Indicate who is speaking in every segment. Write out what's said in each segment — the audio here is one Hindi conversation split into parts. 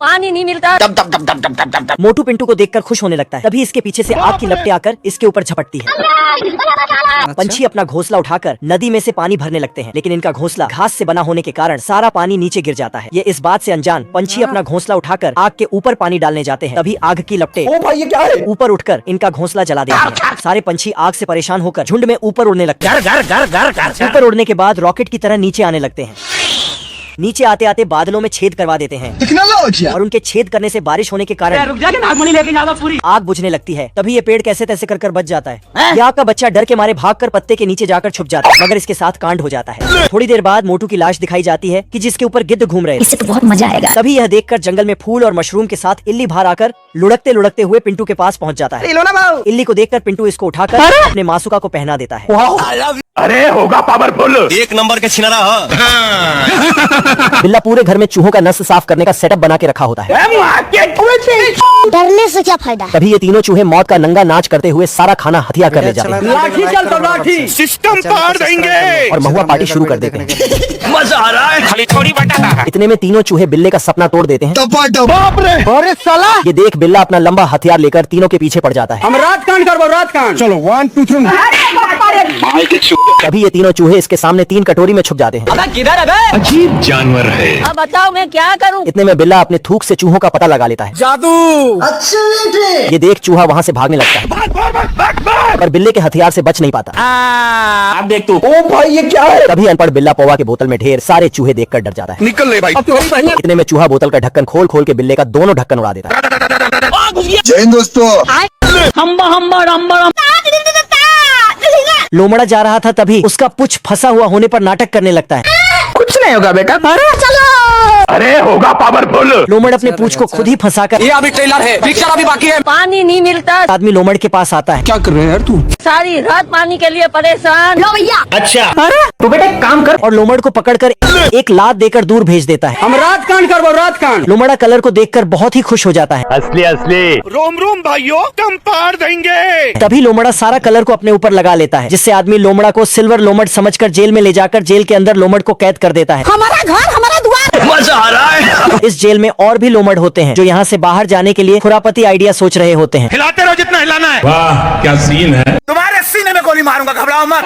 Speaker 1: पानी नहीं मिलता।
Speaker 2: मोटू पिंटू को देखकर खुश होने लगता है। तभी इसके पीछे से आग की लपटें आकर इसके ऊपर झपटती है। पंछी अपना घोंसला उठाकर नदी में से पानी भरने लगते हैं, लेकिन इनका घोंसला घास से बना होने के कारण सारा पानी नीचे गिर जाता है। ये इस बात से अनजान पंछी अपना घोंसला उठाकर आग के ऊपर पानी डालने जाते हैं। तभी आग की लपटें ऊपर उठकर इनका घोंसला जला देती हैं। सारे पंछी आग से परेशान होकर झुंड में ऊपर उड़ने लगते हैं। ऊपर उड़ने के बाद रॉकेट की तरह नीचे आने लगते हैं। नीचे आते आते बादलों में छेद करवा देते हैं और उनके छेद करने से बारिश होने के कारण आग बुझने लगती है। तभी ये पेड़ कैसे तैसे कर बच जाता है। ये आग का बच्चा डर के मारे भागकर पत्ते के नीचे जाकर छुप जाता है, मगर इसके साथ कांड हो जाता है। थोड़ी देर बाद मोटू की लाश दिखाई जाती है कि जिसके ऊपर गिद्ध घूम रहे
Speaker 1: इससे तो बहुत मजा आएगा।
Speaker 2: तभी यह देखकर जंगल में फूल और मशरूम के साथ इल्ली बाहर आकर लुढ़कते लुढ़कते हुए पिंटू के पास पहुंच जाता है। इल्ली को देखकर पिंटू इसको उठाकर अपने मासूका को पहना देता है।
Speaker 3: अरे होगा पावरफुल, एक नंबर के छिनारा।
Speaker 2: बिल्ला पूरे घर में चूहों का नस साफ करने का सेटअप बना के रखा होता है।
Speaker 1: डरने से क्या फायदा।
Speaker 2: तभी ये तीनों चूहे मौत का नंगा नाच करते हुए सारा खाना हथिया कर ले जाते हैं।
Speaker 3: लाठी सिस्टम पार देंगे
Speaker 2: और महुआ पार्टी शुरू कर देते हैं।
Speaker 3: मजा आ रहा है, खाली थोड़ी बटाता।
Speaker 2: इतने में तीनों चूहे बिल्ले का सपना तोड़ देते हैं।
Speaker 3: बाप रे, अरे साला।
Speaker 2: ये देख बिल्ला अपना लंबा हथियार लेकर तीनों के पीछे पड़ जाता है।
Speaker 3: हम रात कांड करबो, रात कांड। चलो 1 2 3।
Speaker 2: तभी ये तीनों चूहे इसके सामने 3 कटोरी में छुप जाते हैं।
Speaker 3: अजीब जानवर है।
Speaker 1: अब बताओ मैं क्या करूं।
Speaker 2: इतने में बिल्ला अपने थूक से चूहों का पता लगा लेता है।
Speaker 3: जादू।
Speaker 2: ये देख चूहा वहाँ से भागने लगता है, पर बिल्ले के हथियार से बच नहीं पाता।
Speaker 3: अब देख तू। ओ भाई ये क्या है?
Speaker 2: तभी अनपढ़ बिल्ला पौवा के बोतल में ढेर सारे चूहे देखकर डर जाता है।
Speaker 3: निकल ले भाई।
Speaker 2: इतने में चूहा बोतल का ढक्कन खोल खोल के बिल्ले का दोनों ढक्कन उड़ा देता है।
Speaker 4: जय हिंद दोस्तों।
Speaker 2: लोमड़ा जा रहा था, तभी उसका पुछ फंसा हुआ होने पर नाटक करने लगता है।
Speaker 3: कुछ नहीं होगा बेटा। अरे होगा पावरफुल।
Speaker 2: लोमड़ अपने पूंछ को खुद ही फंसाकर
Speaker 3: ये अभी ट्रेलर है, पिक्चर अभी बाकी है।
Speaker 1: पानी नहीं मिलता।
Speaker 2: आदमी लोमड़ के पास आता है।
Speaker 3: क्या कर रहे हैं यार तू?
Speaker 1: सारी रात पानी के लिए परेशान। लो भैया।
Speaker 3: अच्छा,
Speaker 2: तो बेटा एक काम कर, और लोमड़ को पकड़कर एक लात देकर दूर भेज देता है।
Speaker 3: हम रात कांड करबो, रात कांड।
Speaker 2: लोमड़ा कलर को देखकर बहुत ही खुश हो जाता है।
Speaker 3: असली असली। रोम रोम भाइयों, कम पार देंगे।
Speaker 2: तभी लोमड़ा सारा कलर को अपने ऊपर लगा लेता है, जिससे आदमी लोमड़ा को सिल्वर लोमड़ समझकर जेल में ले जाकर जेल के अंदर लोमड़ को कैद कर देता है।
Speaker 1: हमारा घर हमारा द्वार।
Speaker 3: मजा आ रहा है।
Speaker 2: इस जेल में और भी लोमड़ होते हैं जो यहाँ से बाहर जाने के लिए खुरापती आइडिया सोच रहे होते हैं।
Speaker 3: हिलाते रहो जितना हिलाना है।
Speaker 5: वाह क्या सीन है।
Speaker 3: तुम्हारे सीने में गोली मारूंगा, घबराओ मत।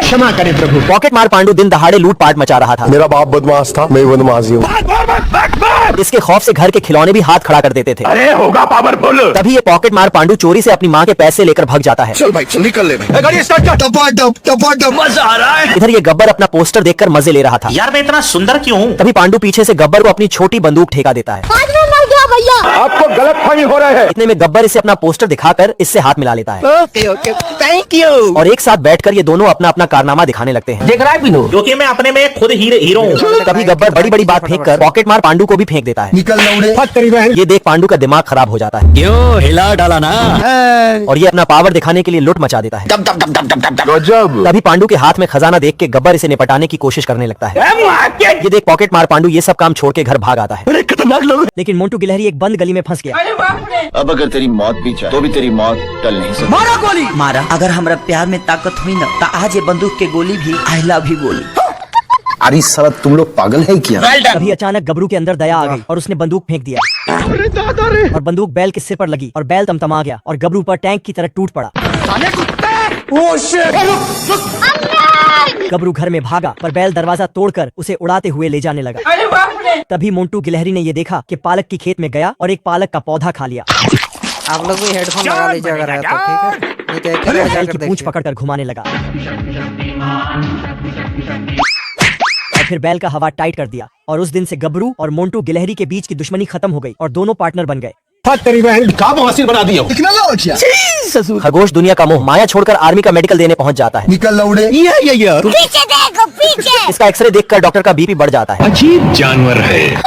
Speaker 5: क्षमा करें प्रभु।
Speaker 2: पॉकेट मार पांडू दिन दहाड़े लूटपाट मचा रहा था।
Speaker 4: मेरा बाप बदमाश था, मैं बदमाश हूँ।
Speaker 2: इसके खौफ से घर के खिलौने भी हाथ खड़ा कर देते थे।
Speaker 3: अरे होगा पावरफुल।
Speaker 2: तभी ये पॉकेट मार पांडू चोरी से अपनी माँ के पैसे लेकर भाग जाता है।
Speaker 3: चल भाई चल, निकल ले भाई। गाड़ी स्टार्ट कर। टपाटप। मजा आ रहा है।
Speaker 2: इधर ये गब्बर अपना पोस्टर देखकर मजे ले रहा था।
Speaker 6: यार मैं इतना सुंदर क्यों हूँ?
Speaker 2: तभी पांडू पीछे से गब्बर को अपनी छोटी बंदूक ठेका देता है।
Speaker 1: आज मैं मर गया भैया।
Speaker 3: आपको गलत फहमी हो रहा है।
Speaker 2: इतने में गब्बर इसे अपना पोस्टर दिखाकर इससे हाथ मिला लेता है।
Speaker 3: Okay okay, thank you.
Speaker 2: और एक साथ बैठकर ये दोनों अपना अपना कारनामा दिखाने लगते हैं।
Speaker 3: देख रहा है बिनू?
Speaker 6: क्योंकि मैं अपने में खुद हीरो हूँ।
Speaker 2: तभी गब्बर बड़ी बड़ी बात फेंक कर पॉकेट मार पांडू को भी फेंक देता है।
Speaker 4: निकल लौड़े।
Speaker 2: ये देख पांडू का दिमाग खराब हो जाता है।
Speaker 6: क्यों हिला डाला ना?
Speaker 2: और ये अपना पावर दिखाने के लिए लुट मचा देता है।
Speaker 4: गजब।
Speaker 2: तभी पांडू के हाथ में खजाना देख के गब्बर इसे निपटाने की कोशिश करने लगता है। ये देख पॉकेट मार पांडू ये सब काम छोड़ के घर भाग आता है।
Speaker 3: खतरनाक लोग।
Speaker 2: लेकिन मोंटू गिलहरी एक बंद गली में फंस गया।
Speaker 4: अब अगर तेरी मौत भी चाहे तो भी तेरी मौत टल नहीं सकती।
Speaker 3: मारा गोली।
Speaker 7: मारा। अगर हमरा प्यार में ताकत हुई ना तो आज ये बंदूक के गोली भी आई लव यू बोली।
Speaker 4: अरे साला तुम लोग पागल है क्या?
Speaker 2: तभी अचानक गबरू के अंदर दया आ गई और उसने बंदूक फेंक दिया। और बंदूक बैल के सिर पर लगी और बैल तमतमा गया और गबरू पर टैंक की तरह टूट पड़ा। गबरू घर में भागा पर बैल दरवाजा तोड़कर उसे उड़ाते हुए ले जाने लगा। तभी मोंटू गिलहरी ने ये देखा कि पालक की खेत में गया और एक पालक का पौधा खा लिया।
Speaker 8: आप लोग भी हेडफोन लगा लीजिए अगर है तो, ठीक है।
Speaker 2: बैल की पूंछ पकड़कर घुमाने लगा और फिर बैल का हवा टाइट कर दिया। और उस दिन से गबरू और मोंटू गिलहरी के बीच की दुश्मनी खत्म हो गई और दोनों पार्टनर बन गए।
Speaker 3: तेरी बहन का हासिल बना दिया।
Speaker 2: खरगोश दुनिया का मोह माया छोड़कर आर्मी का मेडिकल देने पहुंच जाता है।
Speaker 4: निकल लौड़े।
Speaker 1: पीछे देखो पीछे।
Speaker 2: इसका एक्सरे देखकर डॉक्टर का बीपी बढ़ जाता है।
Speaker 5: अजीब जानवर है।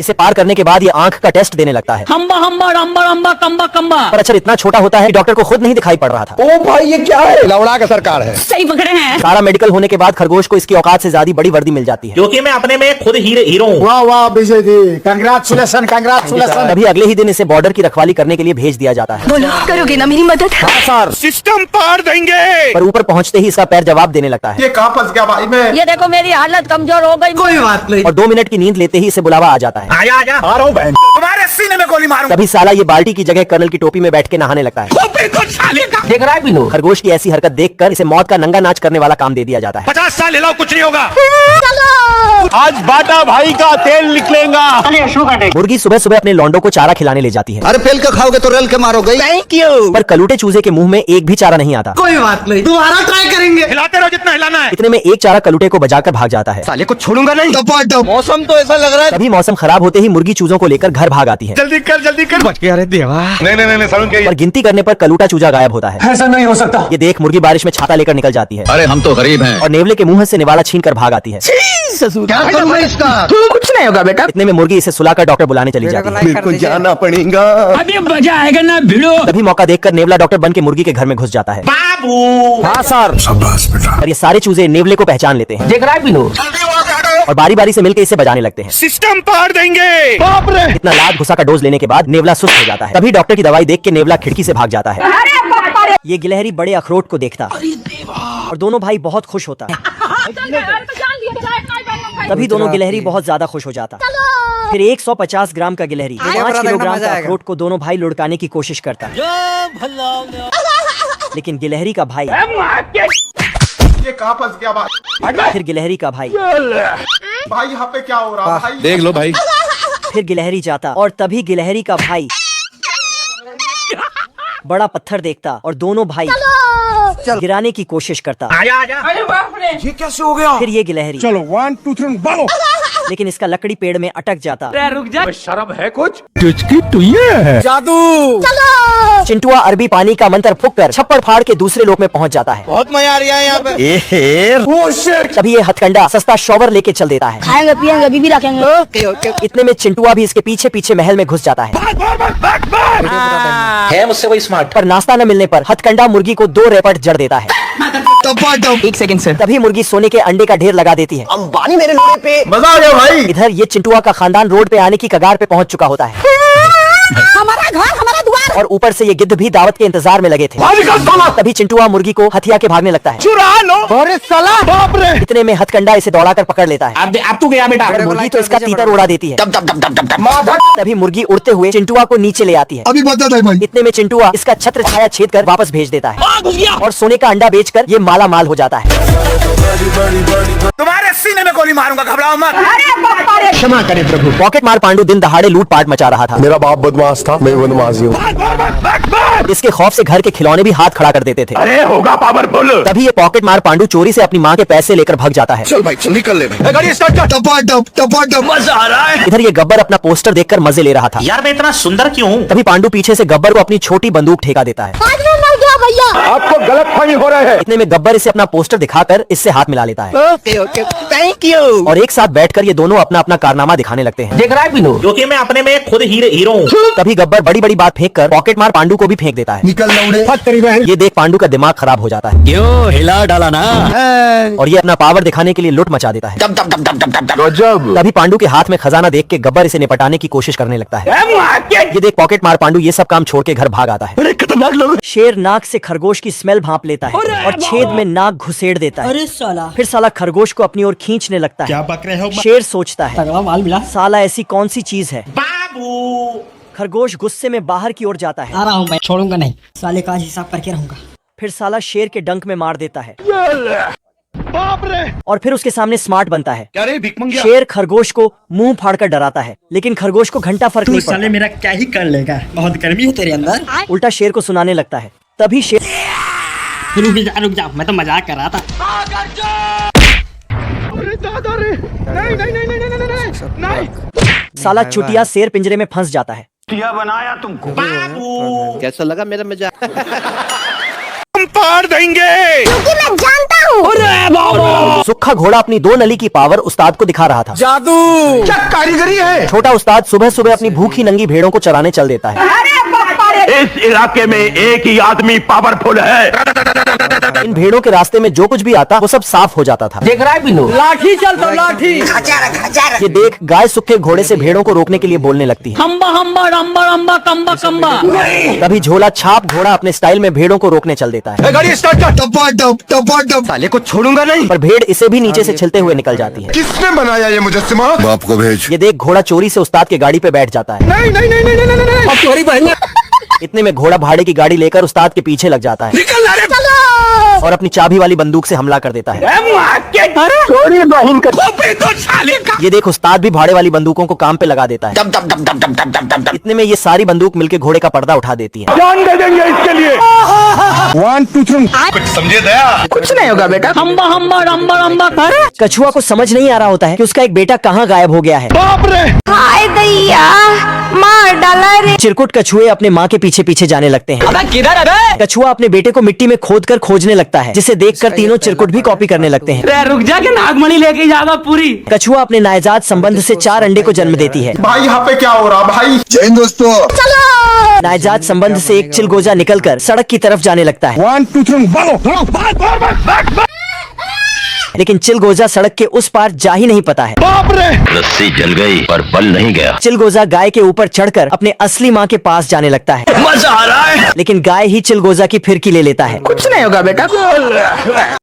Speaker 2: इसे पार करने के बाद ये आंख का टेस्ट देने लगता है।
Speaker 6: हम्बा हम्बा रम्बा रम्बा कम्बा कम्बा।
Speaker 2: पर अक्षर इतना छोटा होता है कि डॉक्टर को खुद नहीं दिखाई पड़ रहा था।
Speaker 3: ओ भाई ये क्या है? लवड़ा का सरकार है।
Speaker 6: सही पकड़े हैं।
Speaker 2: सारा मेडिकल होने के बाद खरगोश को इसकी औकात से ज्यादा बड़ी वर्दी मिल जाती है।
Speaker 6: क्योंकि मैं अपने में खुद हीरो हूँ।
Speaker 3: वाह वाह विजय जी, कांग्रेचुलेशन कांग्रेचुलेशन।
Speaker 2: तभी अगले ही दिन इसे बॉर्डर की रखवाली करने के लिए भेज दिया जाता है।
Speaker 1: बोलो करोगे ना मेरी मदद?
Speaker 3: हाँ सर, सिस्टम पार देंगे।
Speaker 2: पर ऊपर पहुंचते ही इसका पैर जवाब देने लगता है।
Speaker 3: ये कहाँ फंस गया भाई मैं?
Speaker 1: ये देखो मेरी हालत कमजोर हो गई।
Speaker 7: कोई बात नहीं।
Speaker 2: और 2 मिनट की नींद लेते ही इसे बुलावा आ जाता है। है।
Speaker 6: आजा आजा
Speaker 3: आ रहा हूँ बहन, तुम्हारे सीने में गोली मारूं।
Speaker 2: तभी साला ये बाल्टी की जगह कर्नल की टोपी में बैठ के नहाने लगता है।
Speaker 6: देख रहा है बिनू।
Speaker 2: खरगोश की ऐसी हरकत देखकर इसे मौत का नंगा नाच करने वाला काम दे दिया जाता है।
Speaker 3: 50 साल हिलाओ कुछ नहीं होगा।
Speaker 1: चलो
Speaker 3: आज बाटा भाई का तेल निकलेगा।
Speaker 2: मुर्गी सुबह सुबह अपने लौंडों को चारा खिलाने ले जाती है,
Speaker 7: अरे फेल के खाओगे तो रेल के मारोगे।
Speaker 3: Thank you.
Speaker 2: पर कलूटे चूजे के मुंह में एक भी चारा नहीं आता।
Speaker 7: कोई बात नहीं, दोबारा ट्राई करेंगे।
Speaker 3: हिलाते रहो जितना हिलाना है।
Speaker 2: इतने में एक चारा कलूटे को बजाकर भाग जाता है।
Speaker 3: साले को छोड़ूंगा नहीं।
Speaker 7: मौसम तो ऐसा लग रहा है।
Speaker 2: तभी मौसम खराब होते ही मुर्गी चूजों को लेकर घर भाग आती है।
Speaker 3: जल्दी कर बच गया। अरे देवा। नहीं सरुण के
Speaker 2: पर गिनती करने पर कलूटा चूजा गायब होता है।
Speaker 3: ऐसा नहीं हो सकता।
Speaker 2: ये देख मुर्गी बारिश में छाता लेकर निकल जाती है
Speaker 4: अरे हम तो गरीब हैं।
Speaker 2: और नेवले के मुंह से निवाला छीन कर भाग आती है।
Speaker 7: क्या करूँ इसका?
Speaker 3: कुछ नहीं होगा बेटा।
Speaker 2: इतने में मुर्गी इसे सुलाकर डॉक्टर बुलाने चली
Speaker 8: वीडियो
Speaker 2: जाती
Speaker 8: को
Speaker 2: है।
Speaker 8: लाइक कर दीजिए।
Speaker 3: जाना पड़ेगा।
Speaker 6: अभी मजा आएगा ना भिड़ो।
Speaker 2: तभी मौका देखकर नेवला डॉक्टर बन के मुर्गी के घर में घुस जाता है।
Speaker 6: बाबू
Speaker 2: हाँ सर। और ये सारे चूजे नेवले को पहचान लेते हैं
Speaker 6: देख रहा है बिनू।
Speaker 2: और बारी बारी से मिलकर इसे बजाने लगते हैं।
Speaker 3: सिस्टम पार देंगे। बाप रे।
Speaker 2: इतना लाद घुसा का डोज लेने के बाद नेवला सुस्त हो जाता है। तभी डॉक्टर की दवाई देख के नेवला खिड़की से भाग जाता है। ये गिलहरी बड़े अखरोट को देखता और दोनों भाई बहुत खुश होता है। तभी दोनों गिलहरी बहुत ज्यादा खुश हो जाता। फिर 150 ग्राम का गिलहरी 5 किलोग्राम का अखरोट को दोनों भाई लुढ़काने की कोशिश करता। लेकिन गिलहरी का भाई
Speaker 3: ये कहाँ फंस गया भाई?
Speaker 2: फिर गिलहरी का भाई
Speaker 3: भाई यहाँ पे क्या हो रहा भाई?
Speaker 5: देख लो भाई।
Speaker 2: फिर गिलहरी जाता और तभी गिलहरी का भाई बड़ा पत्थर देखता और दोनों भाई गिराने की कोशिश करता।
Speaker 6: आजा आजा।
Speaker 3: ये कैसे हो गया?
Speaker 2: फिर ये गिलहरी
Speaker 3: चलो 1 2 3 भागो।
Speaker 2: लेकिन इसका लकड़ी पेड़ में अटक जाता।
Speaker 6: रुक जा।
Speaker 3: शर्म है कुछ?
Speaker 7: जादू।
Speaker 2: चिंटुआ अरबी पानी का मंत्र फूंककर छप्पड़ फाड़ के दूसरे लोक में पहुंच जाता है।
Speaker 7: बहुत मजा आ रहा है यहाँ पे।
Speaker 2: तभी ये हथकंडा सस्ता शॉवर लेके चल देता है।
Speaker 1: खाएंगे पियेंगे बीबी रखेंगे।
Speaker 7: Okay okay.
Speaker 2: इतने में चिंटुआ भी इसके पीछे पीछे महल में घुस जाता है।
Speaker 6: है मुझसे वही स्मार्ट।
Speaker 2: पर नाश्ता न मिलने पर हथकंडा मुर्गी को 2 रेपट जड़ देता है।
Speaker 6: एक सेकंड से।
Speaker 2: तभी मुर्गी सोने के अंडे का ढेर लगा देती है।
Speaker 7: अंबानी मेरे लोड़े पे।
Speaker 3: मजा आ गया भाई।
Speaker 2: इधर ये चिंटुआ का खानदान रोड पे आने की कगार पे पहुंच चुका होता है
Speaker 1: हमारा घर हमारा द्वार।
Speaker 2: और ऊपर से ये गिद्ध भी दावत के इंतजार में लगे थे। तभी चिंटुआ मुर्गी को हथिया के भागने लगता है।
Speaker 3: चुरा लो। अरे साला बाप रे।
Speaker 2: इतने में हथकंडा इसे दौड़ाकर पकड़ लेता है।
Speaker 6: अब तू गया बेटा।
Speaker 2: और मुर्गी तो इसका तीतर उड़ा देती है।
Speaker 3: माधव।
Speaker 2: तभी मुर्गी उड़ते हुए चिंटुआ को नीचे ले आती है।
Speaker 7: अभी बता दे भाई।
Speaker 2: इतने में चिंटुआ इसका छत्र छाया छेद कर वापस भेज देता है और सोने का अंडा बेचकर ये माला माल हो जाता है।
Speaker 3: तुम्हारे सीने में गोली मारूंगा, घबराओ मत।
Speaker 5: क्षमा करें प्रभु।
Speaker 2: पॉकेट मार पांडु दिन दहाड़े लूटपाट मचा रहा था।
Speaker 5: मेरा बाप बदमाश था, मैं बदमाशी हूँ।
Speaker 2: इसके खौफ से घर के खिलौने भी हाथ खड़ा कर देते थे।
Speaker 3: अरे होगा पावरफुल।
Speaker 2: तभी ये पॉकेट मार पांडु चोरी से अपनी माँ के पैसे लेकर भाग जाता है।
Speaker 5: चल भाई चल निकल ले भाई।
Speaker 3: गाड़ी स्टार्ट कर। टपाटप मजा आ रहा है।
Speaker 2: इधर ये गब्बर अपना पोस्टर देखकर मजे ले रहा था।
Speaker 6: यार मैं इतना सुंदर क्यों हूँ?
Speaker 2: तभी पांडु पीछे से गब्बर को अपनी छोटी बंदूक ठेका देता है।
Speaker 1: आज में मर गया भैया।
Speaker 3: आपको गलत फहमी हो रहे हैं।
Speaker 2: इतने में गब्बर इसे अपना पोस्टर दिखाकर इससे हाथ मिला लेता है
Speaker 7: ओके ओके थैंक यू।
Speaker 2: और एक साथ बैठकर ये दोनों अपना अपना कारनामा दिखाने लगते हैं।
Speaker 6: देख रहा है बिनू। क्योंकि मैं अपने में खुद हीरो हूँ।
Speaker 2: तभी गब्बर बड़ी बड़ी बात फेंक कर पॉकेट मार पांडु को भी फेंक देता है।
Speaker 7: निकल लौड़े।
Speaker 2: ये देख पांडु का दिमाग खराब हो जाता है
Speaker 6: क्यों हिला डाला ना।
Speaker 2: और ये अपना पावर दिखाने के लिए लुट मचा देता है।
Speaker 5: गजब।
Speaker 2: तभी पांडु के हाथ में खजाना देख के गब्बर इसे निपटाने की कोशिश करने लगता है। ये देख पॉकेट मार पांडु ये सब काम छोड़ के घर भाग आता है।
Speaker 3: खतरनाक लोग।
Speaker 2: शेर नाक से खरगोश की स्मेल भांप लेता है और छेद में नाक घुसेड़ देता है।
Speaker 1: अरे साला
Speaker 2: फिर साला खरगोश को अपनी ओर खींचने लगता है।
Speaker 5: क्या बक रहे हो?
Speaker 2: शेर सोचता है
Speaker 1: तगड़ा माल मिला।
Speaker 2: साला ऐसी कौन सी चीज है।
Speaker 6: बाबू
Speaker 2: खरगोश गुस्से में बाहर की ओर जाता है
Speaker 1: आ रहा हूँ मैं, छोड़ूंगा नहीं। साले का आज हिसाब करके रहूंगा।
Speaker 2: फिर साला शेर के डंक में मार देता है
Speaker 3: बाप रे।
Speaker 2: और फिर उसके सामने स्मार्ट बनता है।
Speaker 3: क्या रे भिख मंगिया?
Speaker 2: शेर खरगोश को मुंह फाड़कर डराता है लेकिन खरगोश को घंटा फर्क नहीं पड़ता।
Speaker 8: मेरा क्या ही कर लेगा, बहुत गर्मी है तेरे अंदर।
Speaker 2: उल्टा शेर को सुनाने लगता है। तभी शेर
Speaker 8: रुक जा मैं तो मजाक कर रहा था।
Speaker 3: अरे दादा रे। नहीं।
Speaker 2: साला चुटिया शेर पिंजरे में फंस जाता है।
Speaker 3: क्या बनाया तुमको?
Speaker 7: कैसा लगा मेरा मजाक?
Speaker 3: हम पार देंगे।
Speaker 1: क्योंकि मैं जानता हूँ।
Speaker 2: सुक्खा घोड़ा अपनी 2 नली की पावर उस्ताद को दिखा रहा था।
Speaker 7: जादू।
Speaker 3: क्या कारीगरी है?
Speaker 2: छोटा उस्ताद सुबह सुबह अपनी भूखी नंगी भेड़ों को चराने चल देता है।
Speaker 3: इस इलाके में एक ही आदमी पावरफुल है।
Speaker 2: इन भेड़ों के रास्ते में जो कुछ भी आता वो सब साफ हो जाता था।
Speaker 7: देख रहा है बिनू, लाठी चलता लाठी।
Speaker 2: ये देख गाय सूखे घोड़े से भेड़ों को रोकने के लिए बोलने लगती है।
Speaker 7: हम्बा हम्बा रम्बा रम्बा कम्बा कम्बा।
Speaker 2: तभी झोला छाप घोड़ा अपने स्टाइल में भेड़ों को रोकने चल देता है।
Speaker 5: गाड़ी स्टार्ट कर। साले को छोड़ूंगा नहीं।
Speaker 2: पर भेड़ इसे भी नीचे से छिलते हुए निकल जाती है।
Speaker 5: किसने बनाया ये मुजस्सिमा? बाप को भेज।
Speaker 2: ये देख घोड़ा चोरी से उस्ताद के गाड़ी पे बैठ जाता है।
Speaker 5: नहीं नहीं नहीं नहीं नहीं नहीं। अब तुम्हारी बहन
Speaker 2: इतने में घोड़ा भाड़े की गाड़ी लेकर उस्ताद के पीछे लग जाता है
Speaker 5: निकल रहा है।
Speaker 2: और अपनी चाबी वाली बंदूक से हमला कर देता है।
Speaker 3: छोरी बहन का
Speaker 5: तो साले का।
Speaker 2: ये देख उस्ताद भी भाड़े वाली बंदूकों को काम पे लगा देता है। इतने में ये सारी बंदूक मिलके घोड़े का पर्दा उठा देती है।
Speaker 3: जान दे देंगे इसके लिए।
Speaker 5: 1 2 3 कुछ समझे दया?
Speaker 7: कुछ नहीं होगा बेटा। हम्बा हम्बा रम्बा रम्बा।
Speaker 2: कछुआ को समझ नहीं आ रहा होता है कि उसका एक बेटा कहाँ गायब हो गया है।
Speaker 3: बाप रे।
Speaker 1: हाय दैया मार डाला रे।
Speaker 2: चिरकुट कछुए अपने माँ के पीछे पीछे जाने लगते हैं।
Speaker 7: अबे किधर है बे?
Speaker 2: कछुआ अपने बेटे को मिट्टी में खोदकर खोजने लगता है, जिसे देखकर तीनों चिरकुट भी कॉपी करने लगते हैं।
Speaker 7: रे रुक जा के नागमणि लेके जावा पूरी।
Speaker 2: कछुआ अपने नायजात संबंध से 4 अंडे को जन्म देती है।
Speaker 5: भाई यहाँ पे क्या हो रहा भाई? जय हिंद दोस्तों।
Speaker 2: नायजात संबंध से एक चिलगोजा निकलकर सड़क की तरफ जाने लगता है।
Speaker 5: 1 2 3 भागो।
Speaker 2: लेकिन चिलगोजा सड़क के उस पार जा ही नहीं पाता है।
Speaker 3: बाप रे।
Speaker 4: रस्सी जल गई पर बल नहीं गया।
Speaker 2: चिलगोजा गाय के ऊपर चढ़कर अपने असली माँ के पास जाने लगता है।
Speaker 3: मजा आ रहा है।
Speaker 2: लेकिन गाय ही चिलगोजा की फिरकी ले लेता है।
Speaker 7: कुछ नहीं होगा बेटा।